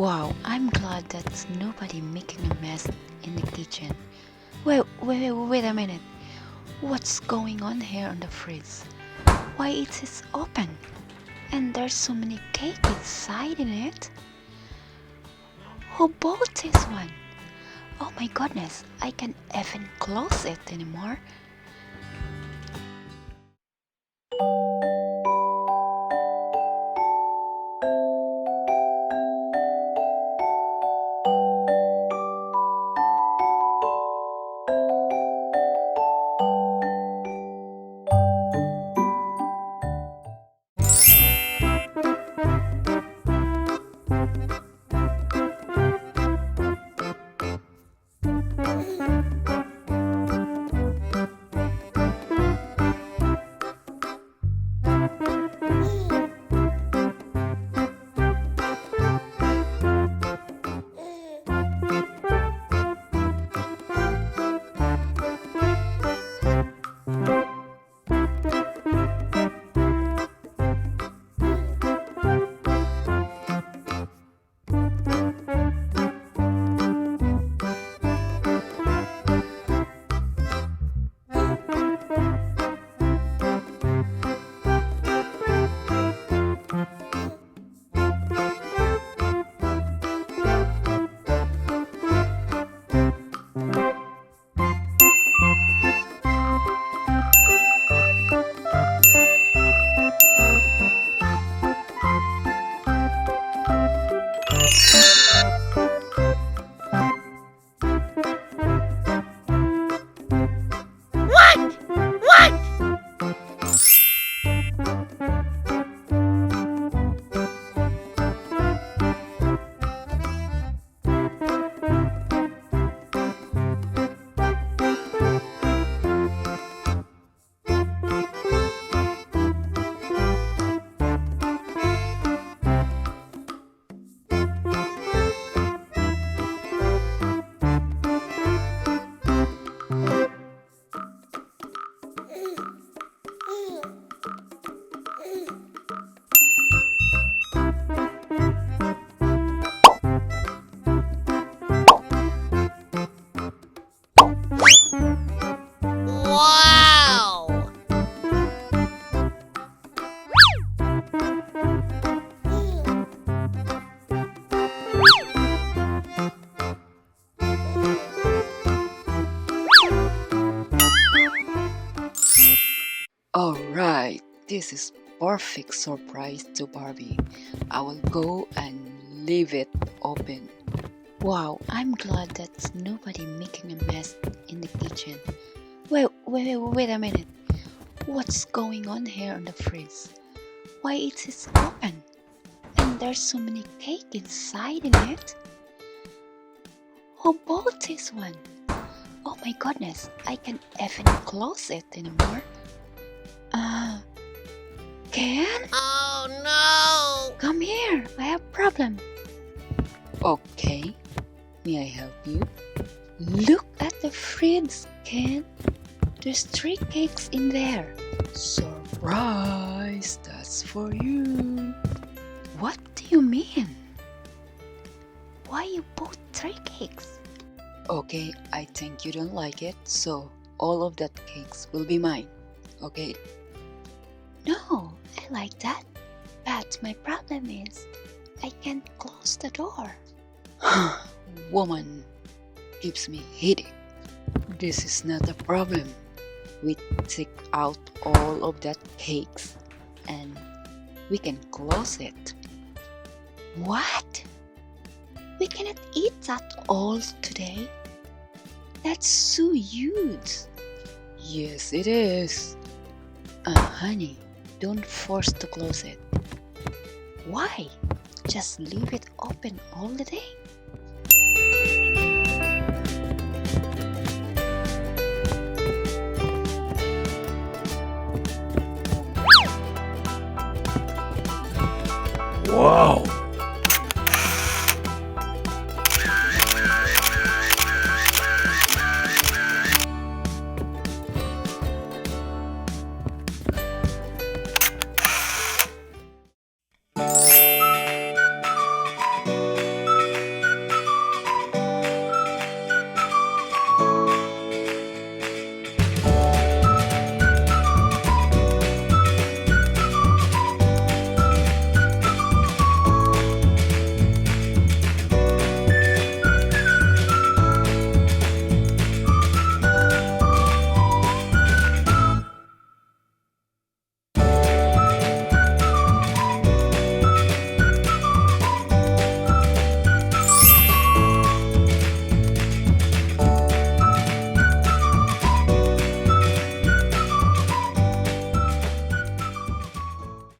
Wow, I'm glad that's nobody making a mess in the kitchen. Wait a minute. What's going on here on the fridge? Why it is open? And there's so many cake inside in it. Who bought this one? Oh my goodness, I can't even close it anymore. Wow! Alright, this is perfect surprise to Barbie. I will go and leave it open. Wow, I'm glad that's nobody making a mess in the kitchen. Wait a minute. What's going on here on the fridge? Why it is open? And there's so many cake inside in it. Who bought this one? Oh my goodness, I can't even close it anymore. Ken? Oh no! Come here, I have a problem. Okay, may I help you? Look at the fridge, Ken. There's 3 cakes in there. Surprise, that's for you. What do you mean? Why you bought 3 cakes? Okay, I think you don't like it, so all of that cakes will be mine. Okay? No, I like that. But my problem is, I can't close the door. Woman gives me headache. This is not a problem. We take out all of that cakes and we can close it. What? We cannot eat that all today? That's so huge. Yes, it is. Honey, don't force to close it. Why? Just leave it open all the day. Wow!